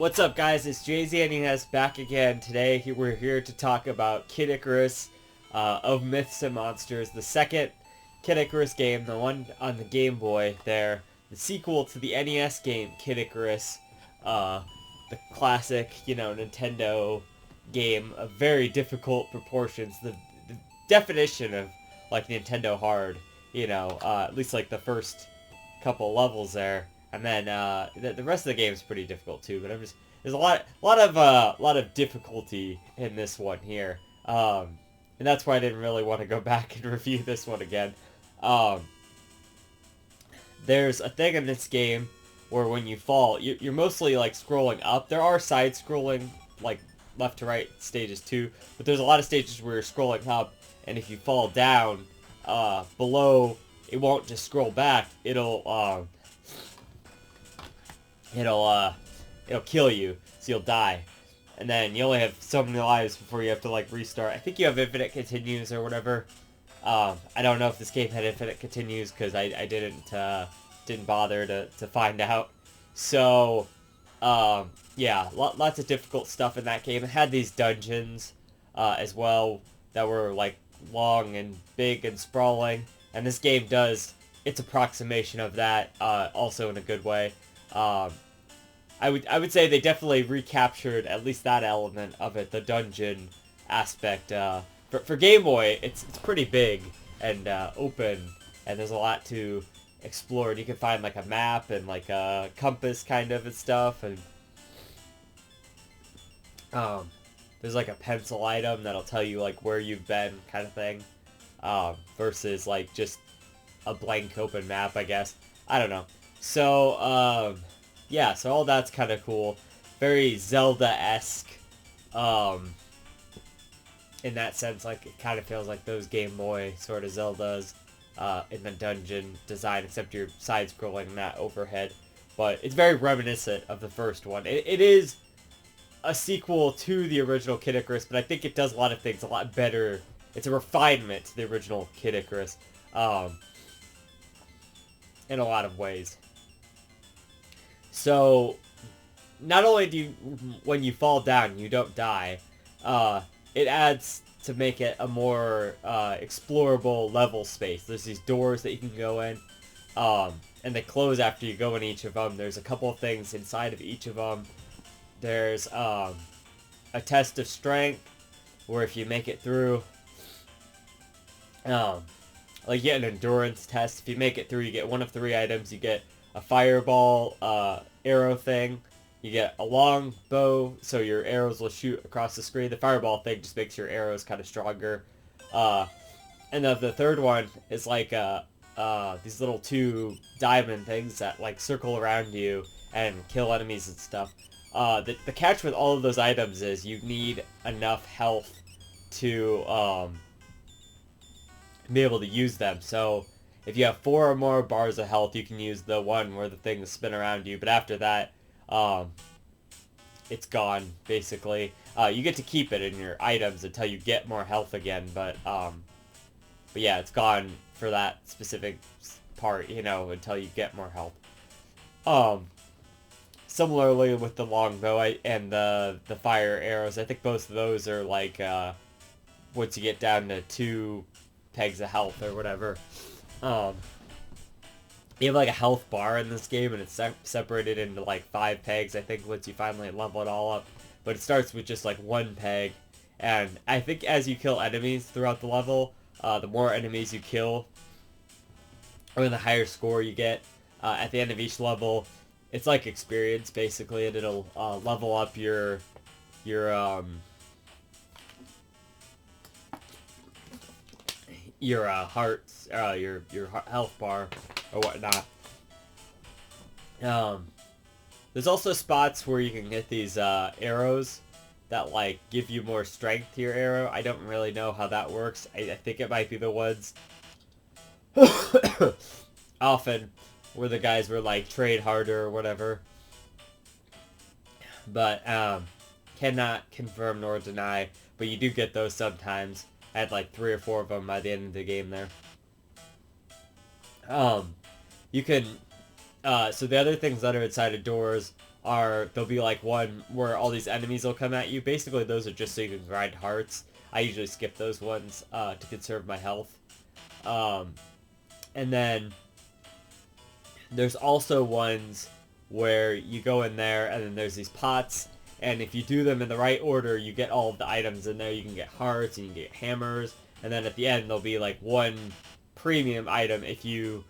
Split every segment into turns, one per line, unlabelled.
What's up, guys? It's JZNES back again. Today we're here to talk about Kid Icarus of Myths and Monsters, the second Kid Icarus game, the one on the Game Boy there, the sequel to the NES game Kid Icarus, the classic, Nintendo game of very difficult proportions, the definition of like Nintendo hard, at least like the first couple levels there. And then the rest of the game is pretty difficult too. But there's a lot of difficulty in this one here, and that's why I didn't really want to go back and review this one again. There's a thing in this game where when you fall, you're mostly like scrolling up. There are side scrolling like left to right stages too, but there's a lot of stages where you're scrolling up, and if you fall down below, it won't just scroll back. It'll kill you, so you'll die. And then you only have so many lives before you have to like restart. I think you have infinite continues or whatever. I don't know if this game had infinite continues because I didn't bother to find out. So yeah, lots of difficult stuff in that game. It had these dungeons as well that were like long and big and sprawling, and this game does its approximation of that, also in a good way. I would say they definitely recaptured at least that element of it, the dungeon aspect. For Game Boy, it's pretty big and open, and there's a lot to explore. And you can find like a map and like a compass kind of and stuff, and there's like a pencil item that'll tell you like where you've been, kind of thing, versus like just a blank open map, I guess. I don't know. So yeah, so all that's kind of cool. Very Zelda-esque, in that sense. Like, it kind of feels like those Game Boy sort of Zeldas, in the dungeon design, except you're side-scrolling, not overhead. But it's very reminiscent of the first one. It is a sequel to the original Kid Icarus, but I think it does a lot of things a lot better. It's a refinement to the original Kid Icarus, in a lot of ways. So, not only do you, when you fall down, you don't die, it adds to make it a more explorable level space. There's these doors that you can go in, and they close after you go in each of them. There's a couple of things inside of each of them. There's a test of strength, where if you make it through, like, you get an endurance test. If you make it through, you get one of 3 items. You get a fireball arrow thing. You get a long bow, so your arrows will shoot across the screen. The fireball thing just makes your arrows kind of stronger. And then the third one is like these little 2 diamond things that like circle around you and kill enemies and stuff. The catch with all of those items is you need enough health to be able to use them. So if you have 4 or more bars of health, you can use the one where the things spin around you. But after that, it's gone, basically. You get to keep it in your items until you get more health again. But yeah, it's gone for that specific part, until you get more health. Similarly with the longbow and the fire arrows, I think both of those are like, once you get down to 2 pegs of health or whatever. You have like a health bar in this game, and it's separated into like 5 pegs, I think, once you finally level it all up. But it starts with just like 1 peg, and I think as you kill enemies throughout the level, the more enemies you kill, or the higher score you get at the end of each level. It's like experience, basically, and it'll level up your hearts, your health bar or whatnot. There's also spots where you can get these arrows that like give you more strength to your arrow. I don't really know how that works. I think it might be the ones often where the guys were like trade harder or whatever. But cannot confirm nor deny. But you do get those sometimes. I had like 3 or 4 of them by the end of the game there. You can, so the other things that are inside of doors there'll be like one where all these enemies will come at you. Basically, those are just so you can grind hearts. I usually skip those ones to conserve my health. And then there's also ones where you go in there and then there's these pots, and if you do them in the right order, you get all of the items in there. You can get hearts and you can get hammers, and then at the end there'll be like one premium item if you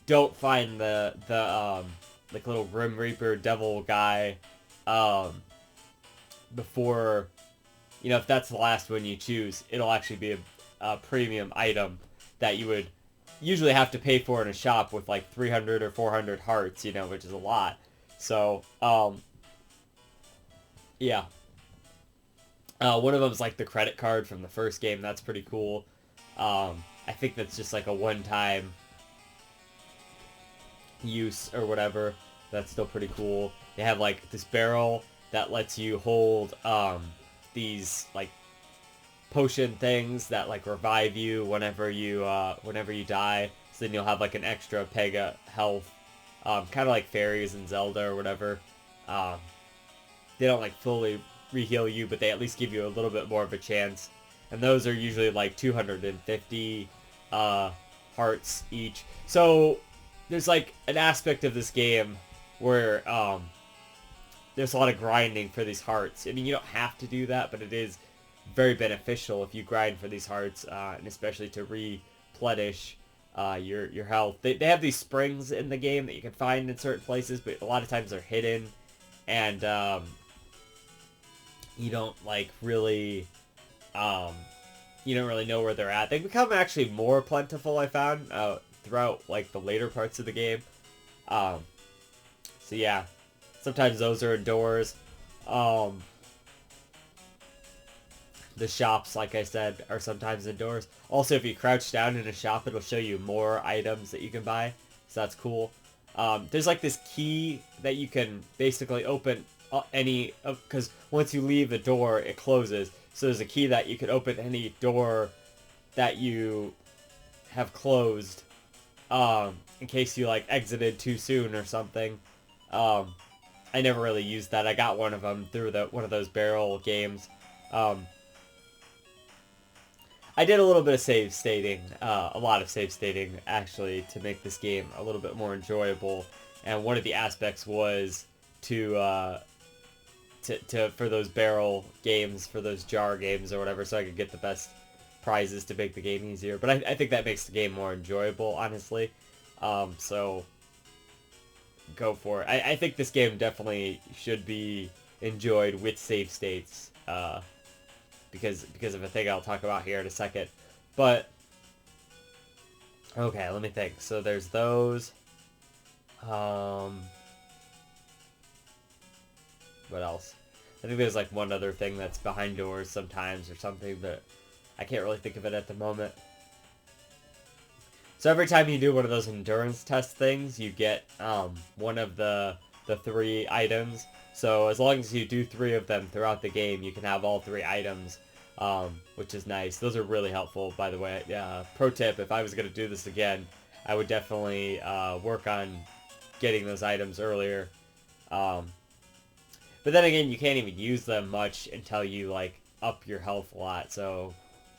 don't find the like little Grim Reaper devil guy before, you know, if that's the last one you choose, it'll actually be a premium item that you would usually have to pay for in a shop with like 300 or 400 hearts, you know, which is a lot. So, yeah. One of them is like the credit card from the first game. That's pretty cool. I think that's just like a one-time use or whatever. That's still pretty cool. They have like this barrel that lets you hold these like potion things that like revive you whenever you die. So then you'll have like an extra peg of health, kind of like fairies in Zelda or whatever. They don't like fully re-heal you, but they at least give you a little bit more of a chance. And those are usually like 250 hearts each. So there's like an aspect of this game where there's a lot of grinding for these hearts. I mean, you don't have to do that, but it is very beneficial if you grind for these hearts, and especially to replenish your health. They have these springs in the game that you can find in certain places, but a lot of times they're hidden, and you don't like really you don't really know where they're at. They become actually more plentiful, I found, throughout like the later parts of the game. So yeah, sometimes those are indoors. The shops, like I said, are sometimes indoors. Also, if you crouch down in a shop, it'll show you more items that you can buy. So that's cool. There's like this key that you can basically open any... Because once you leave the door, it closes. So there's a key that you can open any door that you have closed. In case you like exited too soon or something. I never really used that. I got one of them through one of those barrel games. I did a little bit of save stating, a lot of save stating, actually, to make this game a little bit more enjoyable. And one of the aspects was for those barrel games, for those jar games or whatever, so I could get the best prizes to make the game easier. But I think that makes the game more enjoyable, honestly. So go for it. I think this game definitely should be enjoyed with save states, because of a thing I'll talk about here in a second. But okay, let me think. So there's those. What else? I think there's like one other thing that's behind doors sometimes or something, but I can't really think of it at the moment. So every time you do one of those endurance test things, you get one of the 3 items. So as long as you do 3 of them throughout the game, you can have all 3 items, which is nice. Those are really helpful, by the way. Pro tip, if I was going to do this again, I would definitely work on getting those items earlier. But then again, you can't even use them much until you like up your health a lot. So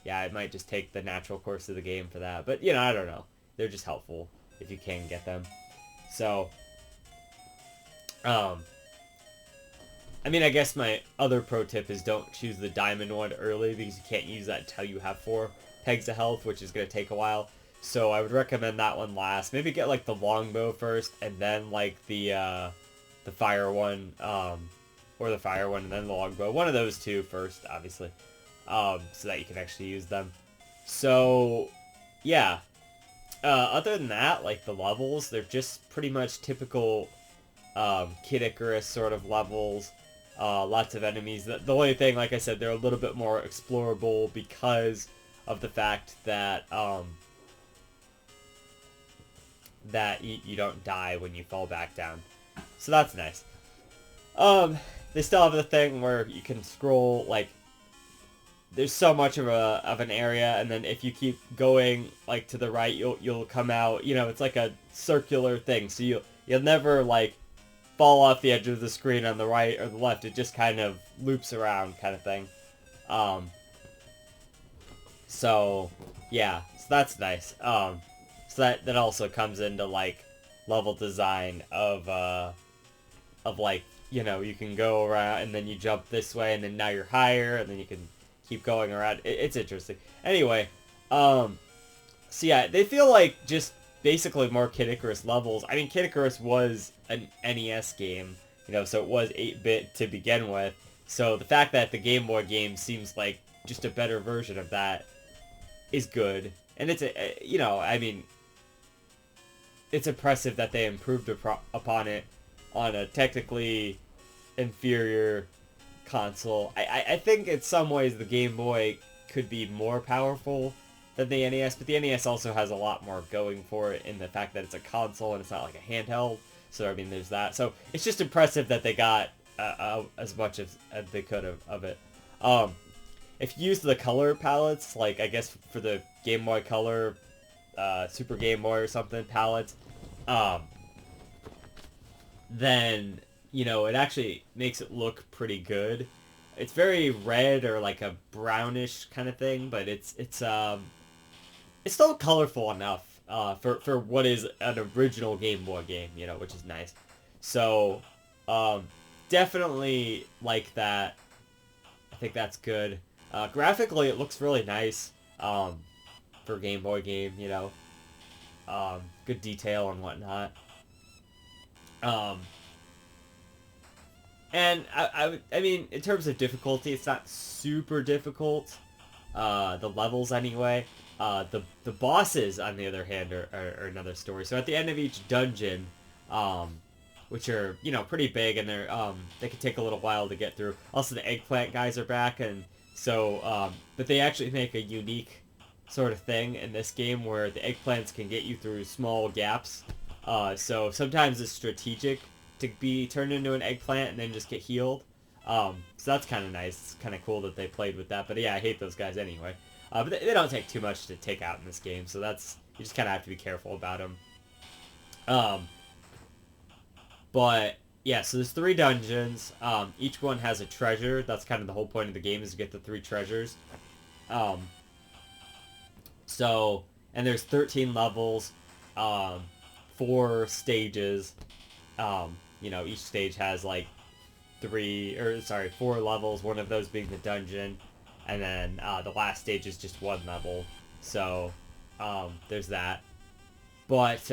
yeah, it might just take the natural course of the game for that. But, you know, I don't know. They're just helpful if you can get them. So, I mean, I guess my other pro tip is don't choose the diamond one early, because you can't use that until you have 4 pegs of health, which is going to take a while. So I would recommend that one last. Maybe get like the longbow first, and then like the fire one, or the fire one and then the longbow. One of those 2 first, obviously, so that you can actually use them. So yeah, other than that, like the levels, they're just pretty much typical Kid Icarus sort of levels. Lots of enemies. The only thing, like I said, they're a little bit more explorable because of the fact that you don't die when you fall back down. So that's nice. They still have the thing where you can scroll, like, there's so much of an area, and then if you keep going like to the right, you'll come out, you know, it's like a circular thing, so you'll never like fall off the edge of the screen on the right or the left. It just kind of loops around kind of thing. So, yeah. So that's nice. So that also comes into, like, level design of like, you know, you can go around and then you jump this way and then now you're higher and then you can keep going around. It's interesting. Anyway, so yeah, they feel like just basically more Kid Icarus levels. I mean, Kid Icarus was an NES game, you know, so it was 8-bit to begin with. So the fact that the Game Boy game seems like just a better version of that is good. And it's, you know, I mean, it's impressive that they improved upon it on a technically inferior console. I think in some ways the Game Boy could be more powerful than the NES, but the NES also has a lot more going for it in the fact that it's a console and it's not like a handheld. So, I mean, there's that. So, it's just impressive that they got as much as they could of it. If you use the color palettes, like, I guess for the Game Boy Color, Super Game Boy or something palettes, then, you know, it actually makes it look pretty good. It's very red or like a brownish kind of thing, but it's still colorful enough for what is an original Game Boy game, you know, which is nice. So, definitely like that. I think that's good. Graphically, it looks really nice for a Game Boy game, you know. Good detail and whatnot. And I mean, in terms of difficulty, it's not super difficult. The levels, anyway. The bosses, on the other hand, are another story. So at the end of each dungeon, which are, you know, pretty big, and they can take a little while to get through. Also, the eggplant guys are back, and so, but they actually make a unique sort of thing in this game where the eggplants can get you through small gaps. So sometimes it's strategic to be turned into an eggplant and then just get healed. So that's kind of nice. It's kind of cool that they played with that. But yeah, I hate those guys anyway. But they don't take too much to take out in this game, so that's, you just kind of have to be careful about them. But yeah, so there's 3 dungeons. Each one has a treasure. That's kind of the whole point of the game, is to get the 3 treasures. So, and there's 13 levels, 4 stages. You know, each stage has like 4 levels, one of those being the dungeon, and then the last stage is just 1 level. So, there's that. But,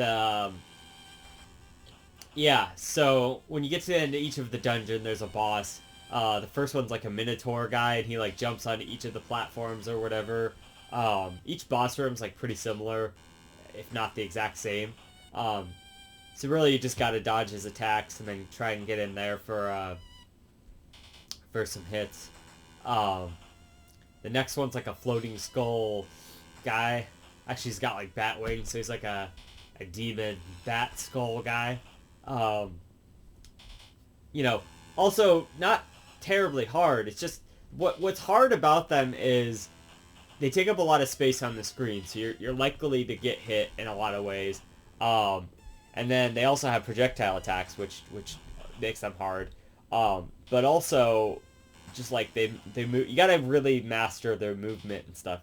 yeah, so when you get to the end of each of the dungeon, there's a boss. The first one's like a Minotaur guy, and he like jumps onto each of the platforms or whatever. Each boss room's like pretty similar, if not the exact same. So really you just gotta dodge his attacks and then try and get in there for some hits. The next one's like a floating skull guy. Actually, he's got like bat wings, so he's like a demon bat skull guy. You know, also not terribly hard. It's just what's hard about them is they take up a lot of space on the screen, so you're likely to get hit in a lot of ways. And then they also have projectile attacks, which makes them hard. But also, just like they move, you gotta really master their movement and stuff.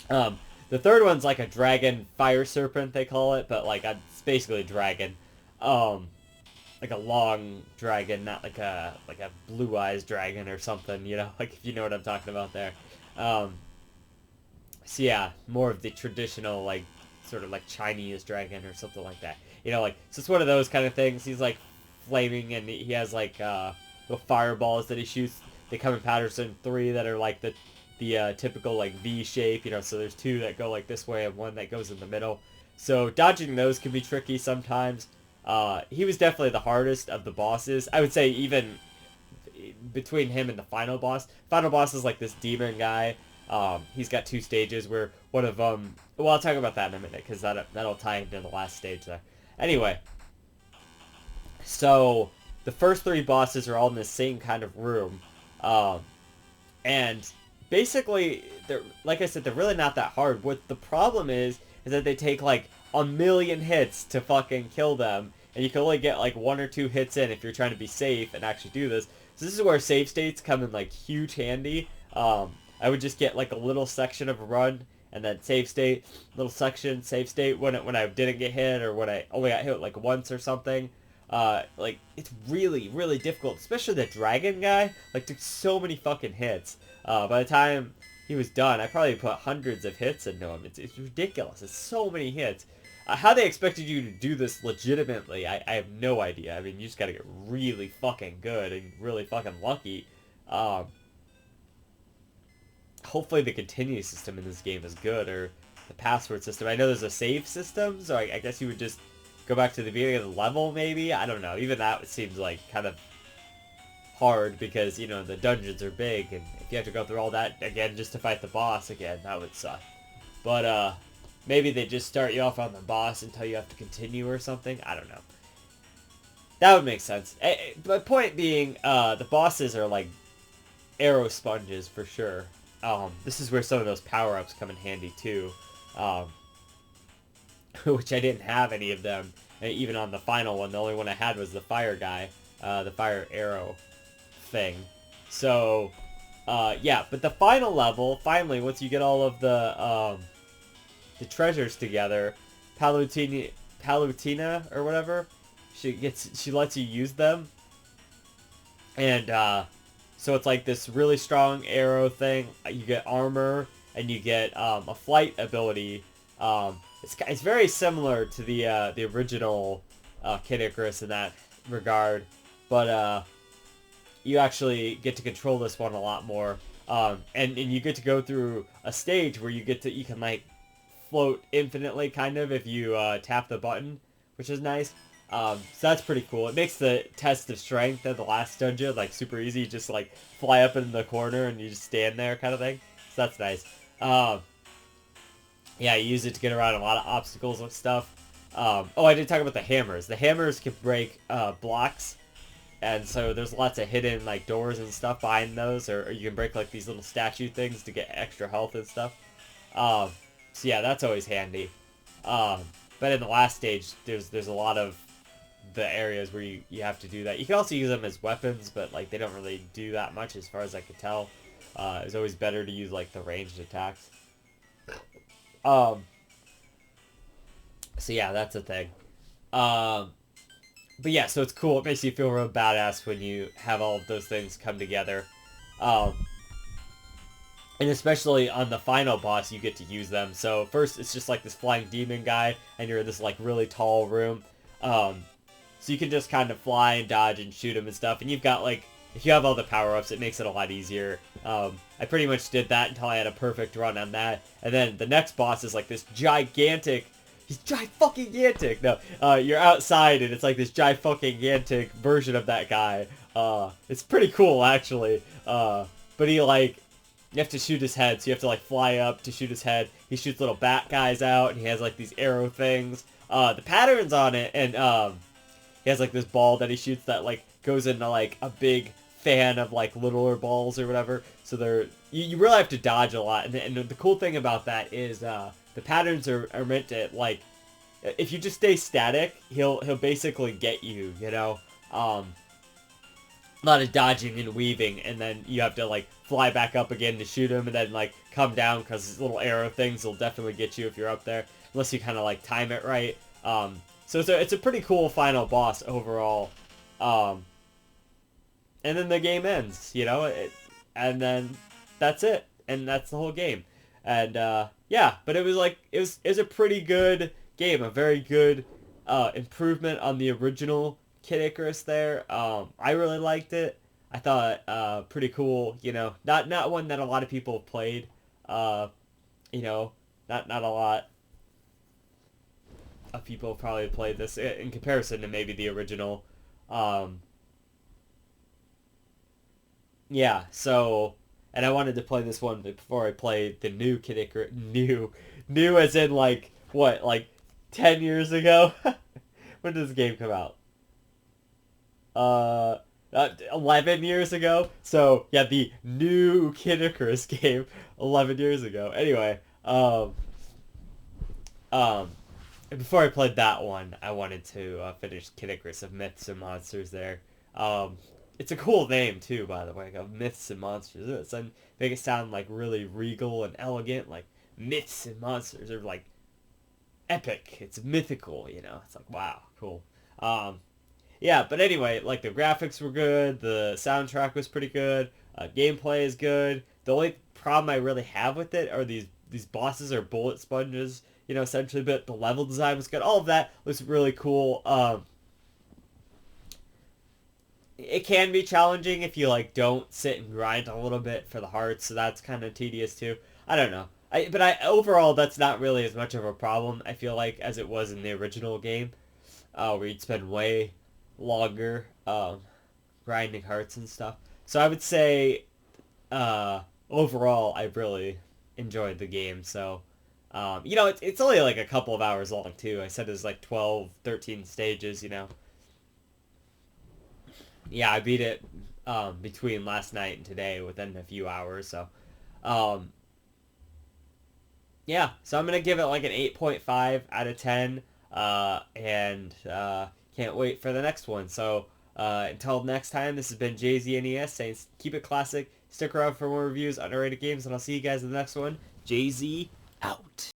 The third one's like a dragon fire serpent, they call it, but like it's basically a dragon. Like a long dragon, not like a blue eyes dragon or something, you know, like if you know what I'm talking about there. So yeah, more of the traditional, like, sort of like Chinese dragon or something like that. You know, like, so it's one of those kind of things. He's like flaming, and he has like little fireballs that he shoots. They come in patterns in 3 that are like the typical like V shape, you know, so there's 2 that go like this way and 1 that goes in the middle. So dodging those can be tricky sometimes. He was definitely the hardest of the bosses. I would say even between him and the final boss. Final boss is like this demon guy. He's got 2 stages where one of them... Well, I'll talk about that in a minute, because that'll tie into the last stage there. Anyway. So, the first 3 bosses are all in the same kind of room. And basically, they're, like I said, they're really not that hard. What the problem is that they take like a million hits to fucking kill them. and you can only get like 1 or 2 hits in if you're trying to be safe and actually do this. So this is where save states come in like huge handy. I would just get like a little section of a run and then save state, little section, save state when I didn't get hit or when I only got hit like once or something. Like it's really, really difficult, especially the dragon guy. Like took so many fucking hits. By the time he was done, I probably put hundreds of hits into him. It's ridiculous. It's so many hits. How they expected you to do this legitimately, I have no idea. I mean, you just gotta get really fucking good and really fucking lucky. Hopefully the continue system in this game is good, or the password system. I know there's a save system, so I guess you would just go back to the beginning of the level, maybe? I don't know. Even that seems like kind of hard because, you know, the dungeons are big, and if you have to go through all that again just to fight the boss again, that would suck. But, maybe they just start you off on the boss and tell you have to continue or something. I don't know. That would make sense. My point being, the bosses are like arrow sponges for sure. This is where some of those power-ups come in handy too. Which I didn't have any of them. Even on the final one, the only one I had was the fire guy. The fire arrow thing. So, yeah. But the final level, finally, once you get all of the treasures together, Palutina or whatever, she lets you use them. And, so it's like this really strong arrow thing. You get armor, and you get a flight ability. It's very similar to the original Kid Icarus in that regard, but you actually get to control this one a lot more. And you get to go through a stage where you can like float infinitely, kind of, if you tap the button, which is nice. So that's pretty cool. It makes the test of strength of the last dungeon like super easy. You just like fly up in the corner and you just stand there kind of thing. So that's nice. Yeah, you use it to get around a lot of obstacles and stuff. Oh, I didn't talk about the hammers. The hammers can break blocks. And so there's lots of hidden like doors and stuff behind those. Or you can break like these little statue things to get extra health and stuff. So yeah, that's always handy. But in the last stage, there's a lot of the areas where you have to do that. You can also use them as weapons, but like they don't really do that much as far as I could tell. It's always better to use like the ranged attacks. So yeah, that's a thing. But yeah, so it's cool. It makes you feel real badass when you have all of those things come together. And especially on the final boss, you get to use them. So first, it's just like this flying demon guy, and you're in this like really tall room. So you can just kind of fly and dodge and shoot him and stuff. And you've got like, if you have all the power-ups, it makes it a lot easier. I pretty much did that until I had a perfect run on that. And then the next boss is like this gigantic... He's gigantic! No, you're outside and it's like this gigantic version of that guy. It's pretty cool, actually. But he like... You have to shoot his head, so you have to like fly up to shoot his head. He shoots little bat guys out, and he has like these arrow things. The patterns on it, and he has like this ball that he shoots that like goes into like a big fan of like littler balls or whatever. So you really have to dodge a lot. And the cool thing about that is the patterns are meant to like, if you just stay static, he'll basically get you, you know. A lot of dodging and weaving, and then you have to like fly back up again to shoot him, and then like come down because his little arrow things will definitely get you if you're up there, unless you kind of like time it right. So it's a pretty cool final boss overall. And then the game ends, you know, and then that's it, and that's the whole game. And yeah, but it was like it was a pretty good game, a very good improvement on the original Kid Icarus there. I really liked it. I thought pretty cool, you know, not one that a lot of people have played. You know, not a lot of people have probably played this in comparison to maybe the original. Yeah, so, and I wanted to play this one before I played the new Kid Icarus. New as in like what, like 10 years ago? When did this game come out? 11 years ago. So yeah, the new Kid Icarus game 11 years ago. Anyway, before I played that one, I wanted to finish Kid Icarus of Myths and Monsters there. Um, it's a cool name too, by the way, of Myths and Monsters. It's make it sound like really regal and elegant, like Myths and Monsters are like epic. It's mythical, you know. It's like wow, cool. Um, yeah, but anyway, like the graphics were good, the soundtrack was pretty good, gameplay is good. The only problem I really have with it are these bosses are bullet sponges, you know, essentially. But the level design was good. All of that was really cool. It can be challenging if you like don't sit and grind a little bit for the hearts, so that's kind of tedious too. I don't know. But overall that's not really as much of a problem I feel like as it was in the original game, where you'd spend way longer grinding hearts and stuff. So I would say overall I really enjoyed the game. So you know, it's only like a couple of hours long too. I said it's like 12, 13 stages, you know. Yeah, I beat it between last night and today within a few hours. So, um, yeah. So I'm gonna give it like an 8.5 out of 10. And can't wait for the next one. So until next time, this has been JZNES saying keep it classic. Stick around for more reviews on underrated games, and I'll see you guys in the next one. JZ out.